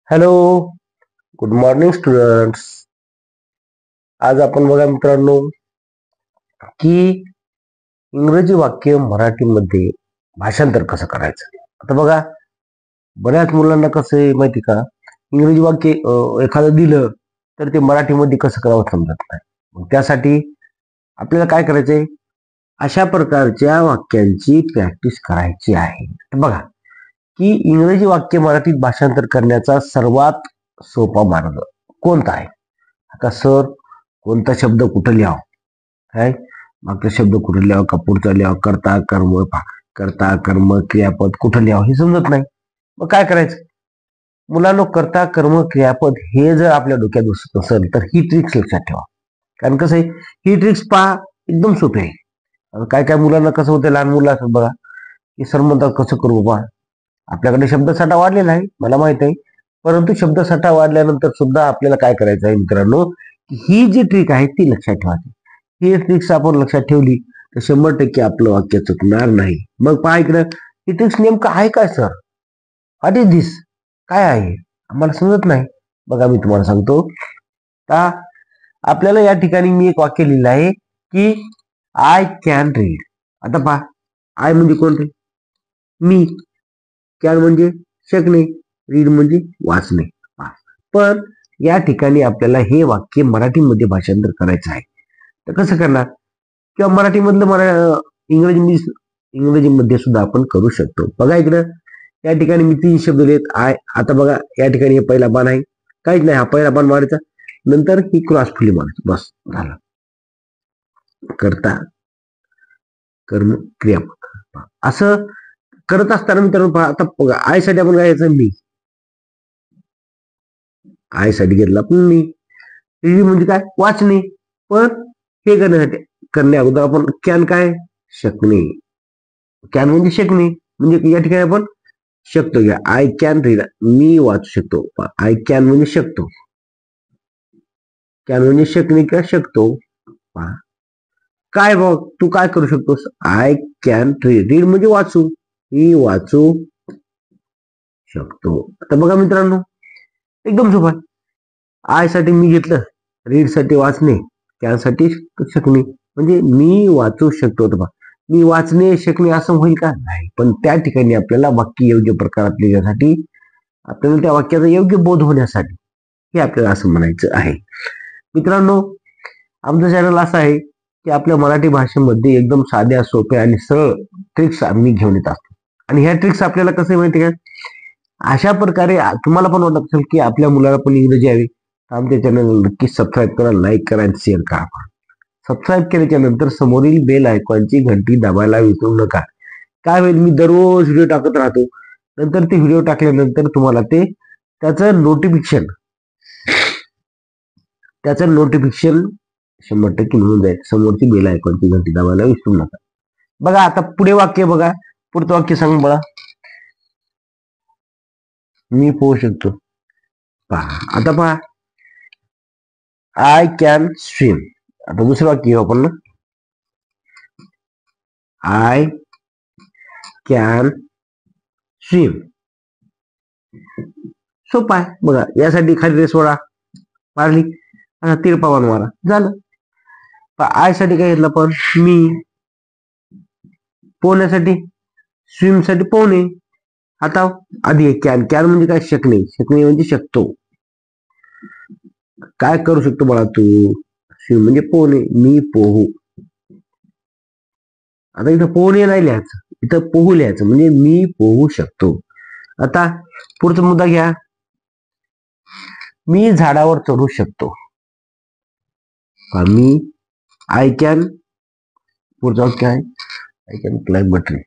Hello, good morning students. आज आपण बघा मित्रांनो की इंग्रजी वाक्य मराठीमध्ये भाषांतर कसं करायचं. आता बघा, बऱ्याच मुलांना कसं आहे माहिती का, इंग्रजी वाक्य एखादं दिलं तर ते मराठीमध्ये कसं करावं समजत नाही. मग त्यासाठी आपल्याला काय करायचंय, अशा प्रकारच्या वाक्यांची प्रॅक्टिस करायची आहे. तर बघा की इंग्रजी वाक्य मराठीत भाषांतर करण्याचा सर्वात सोपा मार्ग कोणता आहे. आता सर, कोणता शब्द कुठं लिहावं, काय मागचा शब्द कुठं लिहावं का पुढचा लिहावं, करता कर्म क्रियापद कुठं लिहावं हे समजत नाही. मग काय करायचं मुलांना, करता कर्म क्रियापद हे जर आपल्या डोक्यात बसत असेल तर ही ट्रिक्स लक्षात ठेवा. कारण कसं आहे, ही ट्रिक्स पहा एकदम सोपी आहे. काय काय मुलांना कसं होतं, लहान मुलं असतात बघा की सर म्हणतात कसं करू बाबा, आपल्याकडे शब्दसाठा वाढलेला आहे मला माहित आहे, परंतु शब्दसाठा वाढल्यानंतर सुद्धा आपल्याला काय करायचं आहे मित्रांनो, ही जी ट्रिक आहे ती लक्षात ठेवायची. ही ट्रिक्स आपण लक्षात ठेवली तर 100% आपलं वाक्य चुकणार नाही. मग पहा इकडं, ही ट्रिक्स नेमकं आहे काय सर, व्हॉट इज दिस, काय आहे आम्हाला समजत नाही. बघा मी तुम्हाला सांगतो. का आपल्याला या ठिकाणी मी एक वाक्य लिहिलं आहे की आय कॅन रीड. आता पहा, आय म्हणजे कोणते, मी, कॅन म्हणजे शकणे, रीड म्हणजे वाचणे. पण या ठिकाणी आपल्याला हे वाक्य मराठीमध्ये भाषांतर करायचं आहे. तर कसं करणार, किंवा मराठीमधलं इंग्रजीमध्ये सुद्धा आपण करू शकतो. बघा इकडं, या ठिकाणी मी 3 शब्द लिहित आय. आता बघा या ठिकाणी हे पहिला बाण आहे, काहीच नाही, हा पहिला बाण मारायचा, नंतर ही क्रॉस फुली मारायची, बस झालं. करता कर्म क्रियापद असं करत असताना मित्रांनो, आता बघा आय साठी आपण काय यायचं, मी, आय साठी घेतला पण मी, रीड म्हणजे काय, वाचणे. पण हे करण्यासाठी करण्या अगोदर आपण कॅन काय, शकणे, कॅन म्हणजे शकणे, म्हणजे या ठिकाणी आपण शकतो घ्या, आय कॅन रीड, मी वाचू शकतो. आय कॅन म्हणजे शकतो, कॅन म्हणजे शकणे किंवा शकतो. काय बघ, तू काय करू शकतोस, आय कॅन रीड, रीड म्हणजे वाचू, मी वाचू शकतो. आता बघा मित्रांनो, एकदम सोपा. आय साठी मी घेतलं, रीड साठी वाचणे, कॅन साठी शकणे, म्हणजे मी वाचू शकतो. बघा, मी वाचणे शकणे असं होईल का, नाही. पण त्या ठिकाणी आपल्याला वाक्य योग्य प्रकारात लिहिण्यासाठी, आपल्याला त्या वाक्याचा योग्य बोध होण्यासाठी हे आपल्याला असं म्हणायचं आहे. मित्रांनो, आमचं चॅनल असं आहे की आपल्या मराठी भाषेमध्ये एकदम साध्या, सोप्या आणि सरळ ट्रिक्स आम्ही घेऊन येत असतो. आणि ह्या ट्रिक्स आपल्याला कसं माहिती का, अशा प्रकारे तुम्हाला पण वाटत असेल की आपल्या मुलाला पण इंग्रजी यावी, आमच्या चॅनल नक्की सबस्क्राईब करा, लाईक करा आणि शेअर करा. सबस्क्राईब केल्याच्या नंतर समोरील बेल आयकॉनची घंटी दाबायला विसरू नका. काय होईल, मी दररोज व्हिडिओ टाकत राहतो, नंतर ते व्हिडिओ टाकल्यानंतर तुम्हाला त्याचं नोटिफिकेशन 100% मिळून जाईल. समोरची बेल आयकॉनची घंटी दाबायला विसरू नका. बघा आता पुढे वाक्य बघा, पुढचं वाक्य सांग बघा, मी पोहू शकतो. पहा आता, पहा आय कॅन स्विम. आता दुसरं वाक्य घेऊ आपण ना, आय कॅन स्विम. सोपा आहे. बघा, यासाठी खाली रेस वळा मारली, आता तिरपा मारा, झालं. आय साठी काय घेतलं पण, मी, पोहण्यासाठी, स्विम साठी पोहणे. आता आधी कॅन, कॅन म्हणजे काय, शकणे, शकणे म्हणजे शकतो, काय करू शकतो बाळा तू, स्विम म्हणजे पोहणे, मी पोहू. आता इथं पोहणे नाही लिहायचं, इथं पोहू लिहायचं, म्हणजे मी पोहू शकतो. आता पुढचा मुद्दा घ्या, मी झाडावर चढू शकतो. मी, आय कॅन, पुढचा काय, I can climb a tree,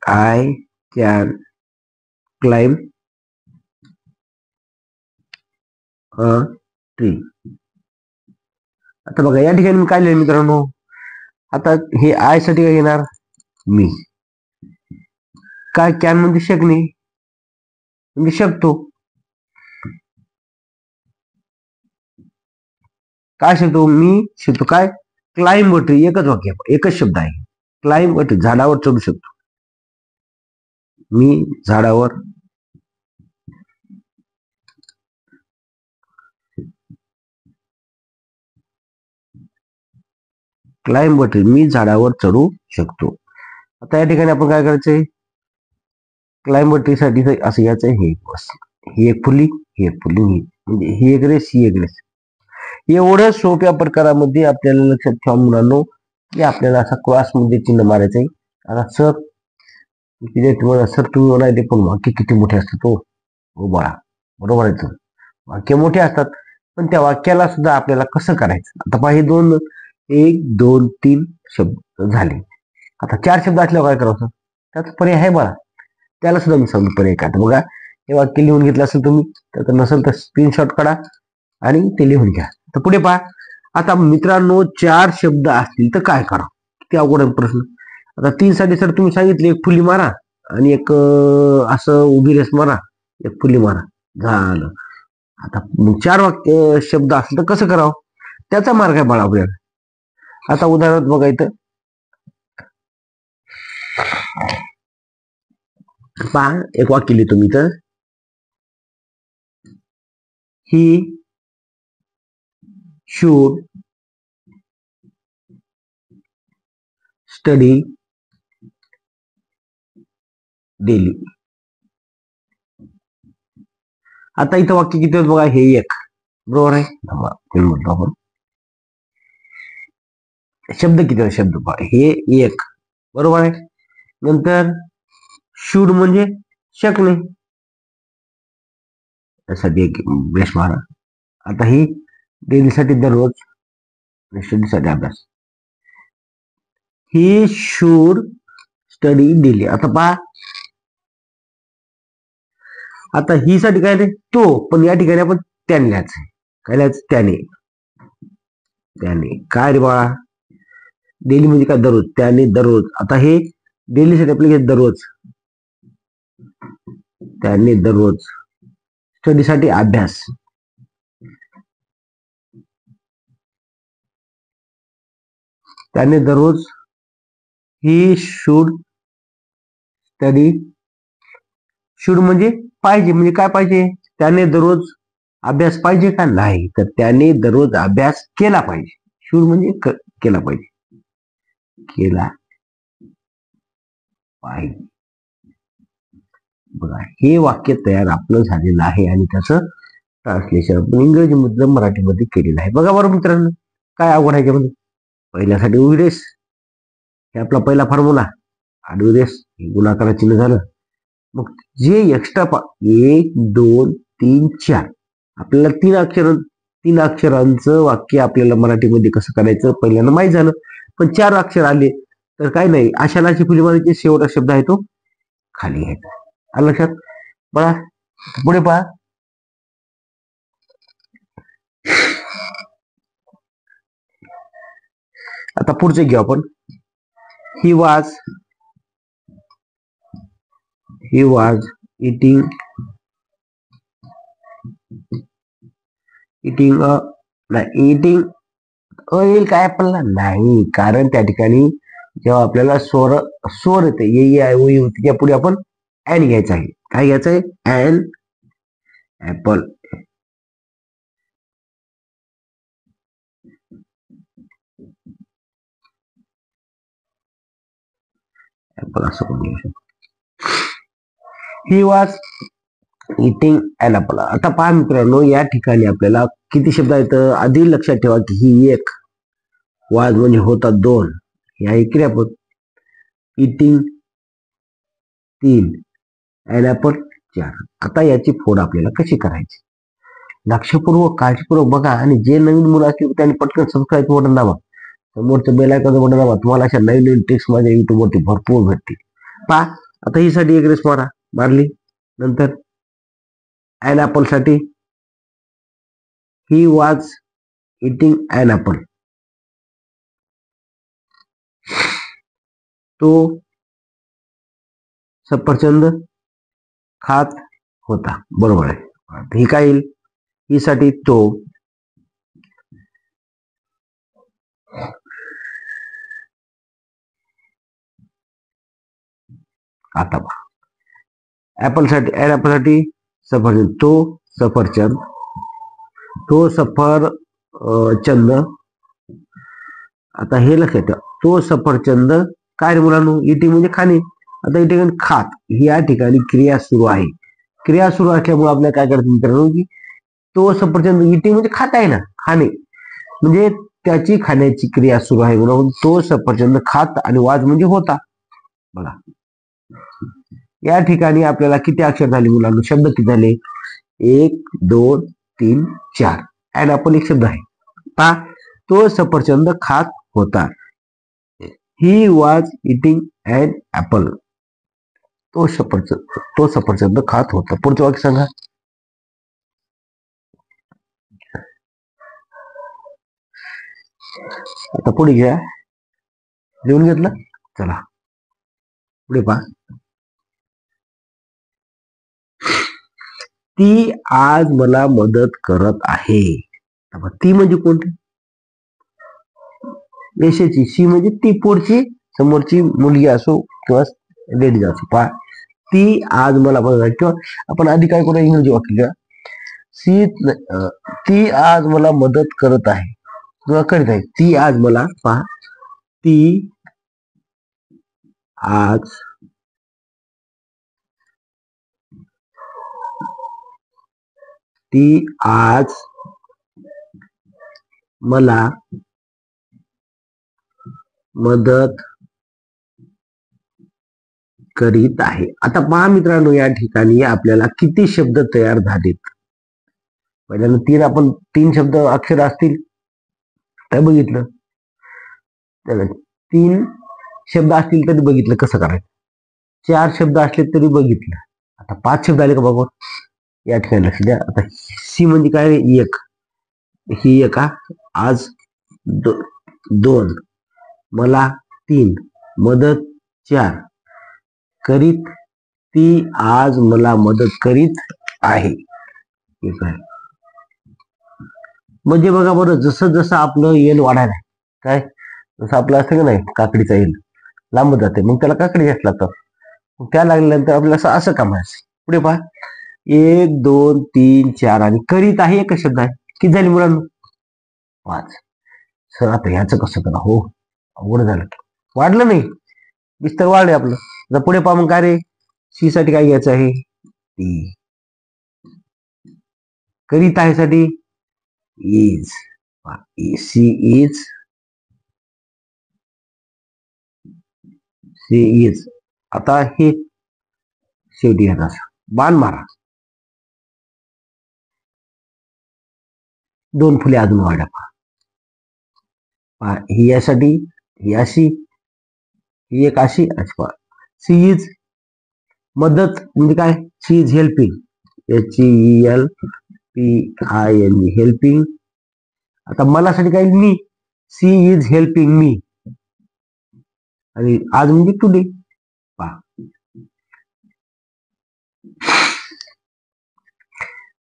I can climb a tree. आता बघा या ठिकाणी मी काय लिहिलं मित्रांनो, आता हे आय साठी काय येणार, मी, काय कॅन म्हणजे शकणे, म्हणजे शकतो, काय शकतो, मी शकतो काय, क्लाइंब अ ट्री. एकच वाक्य, एकच शब्द आहे, क्लाइंब अ ट्री, झाडावर चढू शकतो. मी झाडावर क्लाइंब अ ट्री, मी झाडावर चढू शकतो. आता या ठिकाणी आपण काय करायचंय, क्लाइंब अ ट्री साठी असं घ्यायचंय, हे बस, ही एक फुली, ही एक फुली, म्हणजे ही एक रेस, ही एक रेस. एवढं सोप्या प्रकारामध्ये आपल्याला लक्षात ठेवा मुलांनो, की आपल्याला असा क्रॉस मध्ये चिन्ह मारायचंय. आता सर सर तुम्ही म्हणाले पण वाक्य किती मोठे असतात हो बाळा, बरोबर आहे. वाक्य मोठे असतात, पण त्या वाक्याला सुद्धा आपल्याला कसं करायचं. आता पहा, हे दोन, 1 2 3 शब्द झाले. आता 4 शब्द असल्यावर काय करायचं, त्याचा पर्याय आहे बाळा, त्याला सुद्धा मी सांगतो पर्याय काय. बघा, हे वाक्य लिहून घेतलं असेल तुम्ही, तर नसेल तर स्क्रीनशॉट काढा आणि ते लिहून घ्या. तर पुढे पहा, आता मित्रांनो 4 शब्द असतील तर काय करा, किती अवघड प्रश्न. आता 3 साठी सर तुम्ही सांगितले, एक फुली मारा आणि एक असं उभी रेस मारा, एक फुली मारा, झालं. आता 4 वाक्य शब्द असतील तर कसं करावं, त्याचा मार्ग आहे बाळा आपल्याला. आता उदाहरण बघा इथं, पहा एक वाक्य लिहितो मी तर, ही should study daily. आता इथं वाक्य किती आहेत बघा, हे एक, बरोबर आहे. म्हणतो आपण शब्द किती आहेत, शब्द पहा, हे एक, बरोबर आहे. नंतर शुड म्हणजे शकणे, त्यासाठी एक ब्रेस मारा. आता ही डेली साठी दररोज, स्टडी साठी अभ्यास, ही शुड स्टडी डेली. आता पहा, आता ही साठी काय रे, तो, पण या ठिकाणी आपण त्याने लिहायचं. काय लिहायचं, त्याने, त्याने काय रे बाळा, डेली म्हणजे काय, दररोज, त्याने दररोज. आता हे डेली साठी आपले दररोज, त्याने दररोज, स्टडी साठी अभ्यास, त्याने दररोज, ही शुड स्टडी, शुड म्हणजे पाहिजे, म्हणजे काय पाहिजे, त्याने दररोज अभ्यास पाहिजे का, नाही, तर त्याने दररोज अभ्यास केला पाहिजे. शुड म्हणजे केला पाहिजे, केला पाहिजे. बघा, हे वाक्य तयार आपलं झालेलं आहे आणि त्याचं ट्रान्सलेशन आपण इंग्रजीमधलं मराठीमध्ये केलेलं आहे. बघा बरं मित्रांनो, काय अवघड आहे त्यामध्ये. पहिल्यासाठी उभी रेस, हे आपला पहिला फॉर्म्युला, आडवी रेस, गुणाकार चिन्ह झालं. मग जे एक्स्ट्रा 1 2 3 4, आपल्याला 3 अक्षरांचं वाक्य आपल्याला मराठीमध्ये कसं करायचं पहिल्यांदा माहीत झालं. पण 4 अक्षर आले तर काय नाही, आशालाची फुली मारायची, शेवटचा शब्द आहे तो खाली घ्यायचा. आलं लक्षात. बघा पुढे पहा, आता पुढचे घेऊ आपण. ही वाज इटिंग नाही, इटिंग येईल काय आपल्याला, नाही, कारण त्या ठिकाणी जेव्हा आपल्याला स्वर येते, ये आय ओ होती, त्या पुढे आपण ऍन घ्यायचं आहे. काय घ्यायचं आहे, ऍन ऍपल. ऍपल असं पण घेऊ शकतो. He was eating an apple. आता पहा मित्रांनो, या ठिकाणी आपल्याला किती शब्द आहेत, आधी लक्षात ठेवा की ही एक, वाज म्हणजे होता 2, ही आहे क्रियापद, इटिंग 3, ऍन ऍपल 4. आता याची फोड आपल्याला कशी करायची, लक्षपूर्वक काळजीपूर्वक बघा, आणि जे नवीन मुलं असतील त्यांनी पटकन सबस्क्राईब बटन दाबा, समोरचं बेल आयकॉनचं बटन दाबा. तुम्हाला अशा नवीन नवीन ट्रिक्स माझ्या युट्यूब वरती भरपूर भेटतील. पहा, आता ही साठी एक रेस मारा, मारली. नंतर ऍन ऍपल साठी, he was eating an apple, तो सफरचंद खात होता, बरोबर आहे. ही काय येईल, ही साठी तो, आता ऍपल साठी, ऍपल साठी सफरचंद, सफरचंद, तो सफर चंद आता हे लक्षात ठेवा, तो सफरचंद काय रे मुलांनो, इटिंग म्हणजे खाणे. आता या ठिकाणी खात ही या ठिकाणी क्रिया सुरू आहे. क्रिया सुरू असल्यामुळे आपल्याला काय करायचं मित्रांनो, की तो सफरचंद इटिंग म्हणजे खात आहे ना, खाणे म्हणजे त्याची खाण्याची क्रिया सुरू आहे म्हणून तो सफरचंद खात आणि वाज म्हणजे होता. बघा या ठिकाणी आपल्याला किती अक्षर झाले मुलांना, शब्द किती झाले, 1 2 3 4 आणि आपण एक शब्द आहे पहा, तो सफरचंद खात होता. He was eating an apple. तो सफरचंद खात होता. पुढचं वाक्य सांगा. आता पुढे घ्या, लिहून घेतलं, चला पुढे पहा. ती आज मला मदत करत आहे. ती म्हणजे कोणती, यशाची. शी म्हणजे ती पुढची समोरची मुलगी असो किंवा लेडीज असो. पहा ती आज मला मदत, किंवा आपण आधी काय करू, इंग्रजी वाक्य घ्या. ती आज मला मदत करत आहे किंवा करीत आहे. ती आज मला, पहा ती आज मला मदत करीत आहे. आता पहा मित्रांनो, या ठिकाणी आपल्याला किती शब्द तयार झालेत. पहिल्यांदा आपण तीन शब्द अक्षर असतील काय बघितलं, त्याला 3 शब्द असतील तरी बघितलं कसं करायचं, 4 शब्द असले तरी बघितलं. आता 5 शब्द आले का बघा, या ठिकाणी लक्ष द्या. आता सी म्हणजे काय, एक, ही एका, आज 2, मला 3, मदत 4, करीत, ती आज मला मदत करीत आहे. म्हणजे बघा बरं, जसं जसं आपलं येल वाढायला काय, जसं आपलं असं का नाही, काकडीचा येल लांब जाते, मग त्याला काकडी जास्त लागतात. त्या लागल्यानंतर आपल्याला असं कामायचं. पुढे पहा, 1 2 3 4 आणि करीत आहे एकच शब्द आहे. किती झाली मुलांना, 5. सर आता ह्याचं कसं करा, हो अवघड झालं, वाढलं नाही, विस्तार वाढले आपलं. आता पुढे पहा मग काय रे, सी साठी काय घ्यायचं आहे, ती. करीत आहे साठी इज, सी इज. आता हे शेवटी येणार, बाण मारा, 2 फुले अजून वाढा. ही यासाठी, ही अशी, ही एक अशी. सी इज मदत म्हणजे काय, शी इज हेल्पिंग, HELPING, हेल्पिंग. आता मला साठी काय, मी, सी इज हेल्पिंग मी, आणि आज म्हणजे टुडे.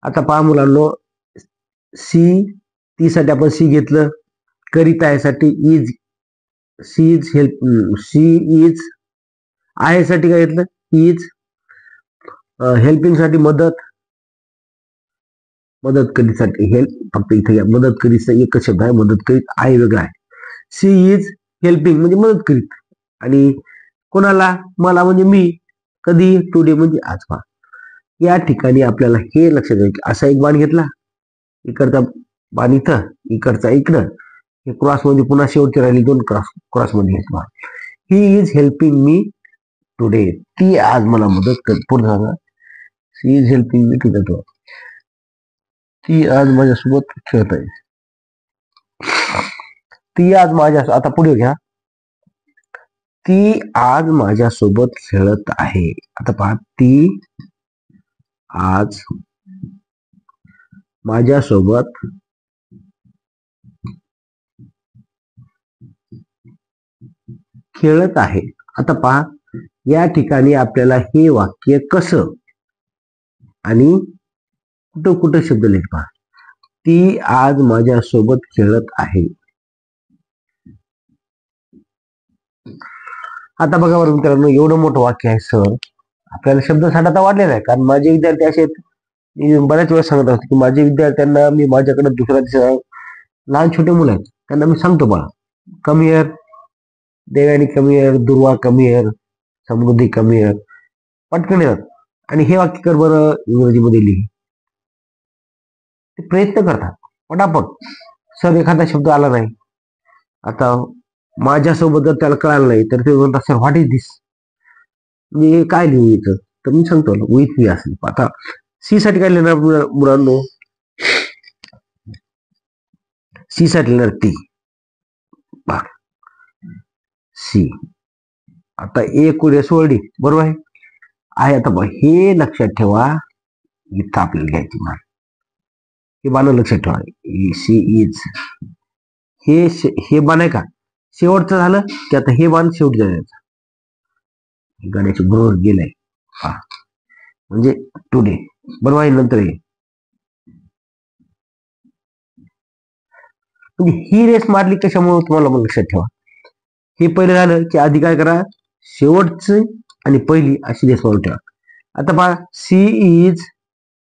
आता पहा मुलांनो, सी, ती साठी आपण सी घेतलं, करीत आहे साठी इज, सी इज आहे साठी काय घेतलं, इज, हेल्पिंग साठी मदत करीसाठी हेल्प, फक्त इथे घ्या, मदत करीचा एकच शब्द आहे, मदत करीत आहे वेगळा आहे. सी इज हेल्पिंग म्हणजे मदत करीत, आणि कोणाला, मला म्हणजे मी, कधी, टुडे म्हणजे आज. पहा या ठिकाणी आपल्याला हे लक्षात घ्यायचं की असा एक बाण घेतला, इकडचा बाण इथं, इकडचा इकडं, हे क्रॉस मध्ये पुन्हा शेवटची राहिली 2 क्रॉस मध्ये घेतला. He is helping me today, ती आज मला मदत करते. पुढे सांगा, शी इज हेल्पिंग मी टुडे, ती आज माझ्यासोबत खेळत आहे. ती आज माझ्या, आता पुढे घ्या, ती आज माझ्यासोबत खेळत आहे. आता पहा, ती आज माझ्यासोबत खेळत आहे. आता पहा या ठिकाणी आपल्याला हे वाक्य कसं आणि कुठं कुठं शब्द लिहित पहा, ती आज माझ्यासोबत खेळत आहे. आता बघा बरं मित्रांनो, एवढं मोठं वाक्य आहे सर, आपल्याला शब्द साठा वाढलेला आहे, कारण माझे विद्यार्थी असे आहेत, मी बऱ्याच वेळा सांगत असतो की माझ्या विद्यार्थ्यांना मी माझ्याकडे दुसऱ्या लहान छोटे मुलं आहेत, त्यांना मी सांगतो बघा, come here, Devyani come here, Durva come here, Samruddhi come here, पटकन येतात. आणि हे वाक्य कर बरं इंग्रजीमध्ये लिही. ते प्रयत्न करतात पटापट. सर एखादा शब्द आला नाही, आता माझ्यासोबत जर त्याला कळालं नाही तर ते म्हणतात सर व्हॉट इज दिस, म्हणजे काय लिहू इथं. तर मी सांगतो विथ मी असेल. आता सी साठी काय लिहिणार मुलांनो, सी साठी लिहिणार टी, सी. आता ए कुरेस वर्डी बरोबर आहे. आता हे लक्षात ठेवा, इथं आपल्याला घ्यायची मान, हे बाण लक्षात ठेवा. सी इज, हे बाण आहे का शेवटचं झालं की आता हे बाण शेवटी जायचं. गाण्याचे बरोबर गेलंय हा, म्हणजे टुडे बरोबर आहे. नंतर हे म्हणजे ही रेस मारली कशामुळे तुम्हाला पण लक्षात ठेवा. हे पहिलं झालं की आधी काय करा, शेवटचं आणि पहिली अशी रेस मारून ठेवा. आता पहा सी इज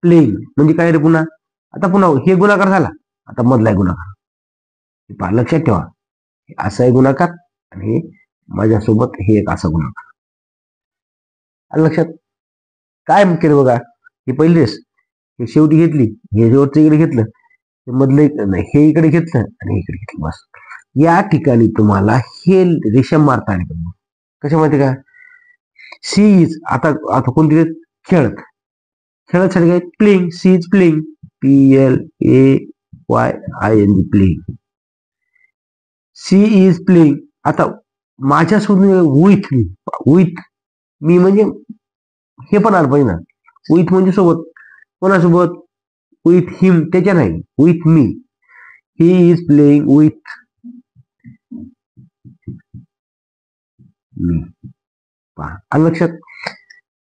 प्लेइंग म्हणजे काय रे पुन्हा, आता पुन्हा हे गुणाकार झाला, आता मधला गुणाकार. पहा लक्षात ठेवा, असा आहे गुणाकार आणि माझ्यासोबत हे एक असा गुणाकार. लक्षात काय केलं बघा, ही पहिली रेस हे शेवटी घेतली, हे शेवटचं इकडे घेतलं, हे मधलं हे इकडे घेतलं आणि हे इकडे घेतलं. बस या ठिकाणी तुम्हाला हे रेषा मारता आली पाहिजे. कशा माहिती का, सी इज आता आता कोणती खेळत, खेळासाठी काय playing, she is playing, PLAYING playing, she is playing. आता माझ्यासोबत विथ मी, विथ मी म्हणजे हे पण आलं पाहिजे ना, विथ म्हणजे सोबत, कोणासोबत, विथ हिम त्याच्या नाही, with me, he is playing with me. पहा लक्षात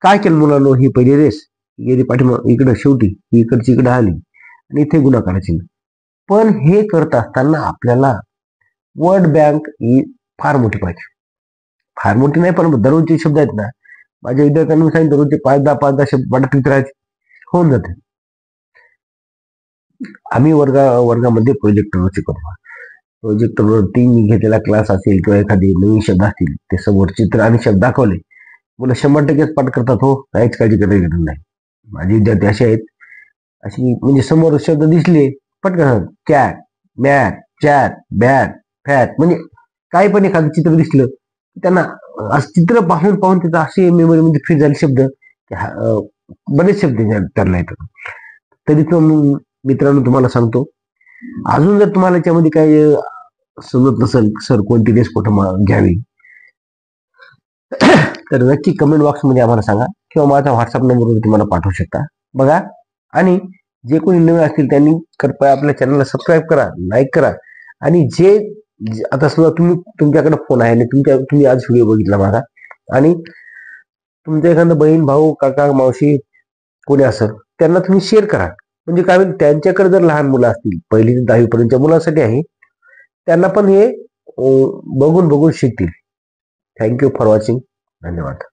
काय केलं मुलांनो, ही पहिली रेस गेली पाठीमाग इकडं, शेवटी ही इकडची इकडे आली आणि इथे गुणाकाराची. पण हे करत असताना आपल्याला वर्ड बँक ही फार मोठी पाहिजे. फार मोठी नाही पण दररोजचे शब्द आहेत ना, माझ्या विद्यार्थ्यांनी सांगितलं दररोजचे 5-10 शब्द पाठात राहायचे, होऊन जाते. आम्ही वर्गामध्ये प्रोजेक्टरवर शिकवतो. प्रोजेक्टरवरती मी घेतलेला क्लास असेल किंवा एखादी नवीन शब्द असतील, ते समोर चित्र आणि शब्द दाखवले, मुलं 100% पाठ करतात. हो, काहीच काळजी करायची गरज नाही. माझे विद्यार्थी असे आहेत, अशी म्हणजे समोर शब्द दिसले पटकन cat, mat, chat, bat, fat, म्हणजे काही पण एखादं चित्र दिसलं त्यांना चित्र पाहून पाहून त्याचा असे मेमरीमध्ये फिट झाले शब्द, बरेच शब्द त्यांना येतात. तरी तो मित्रांनो तुम्हाला सांगतो, अजून जर तुम्हाला याच्यामध्ये काही समजत नसेल सर कोणती रेस कुठं घ्यावी, तर नक्की कमेंट बॉक्समध्ये आम्हाला सांगा किंवा माझा व्हॉट्सअप नंबरवर तुम्हाला पाठवू शकता. बघा, आणि जे कोणी नवीन असतील त्यांनी कृपया आपल्या चॅनलला सबस्क्राईब करा, लाईक करा. आणि जे आता समजा तुमच्याकडे फोन आहे आणि तुम्ही आज व्हिडिओ बघितला माझा, आणि तुमच्या एखादं बहीण, भाऊ, काका, मावशी कोणी असेल त्यांना तुम्ही शेअर करा. म्हणजे काय होईल, त्यांच्याकडे जर लहान मुलं असतील 1ली ते 10वी पर्यंतच्या मुलांसाठी आहे, त्यांना पण हे बघून शिकतील. Thank you for watching. धन्यवाद.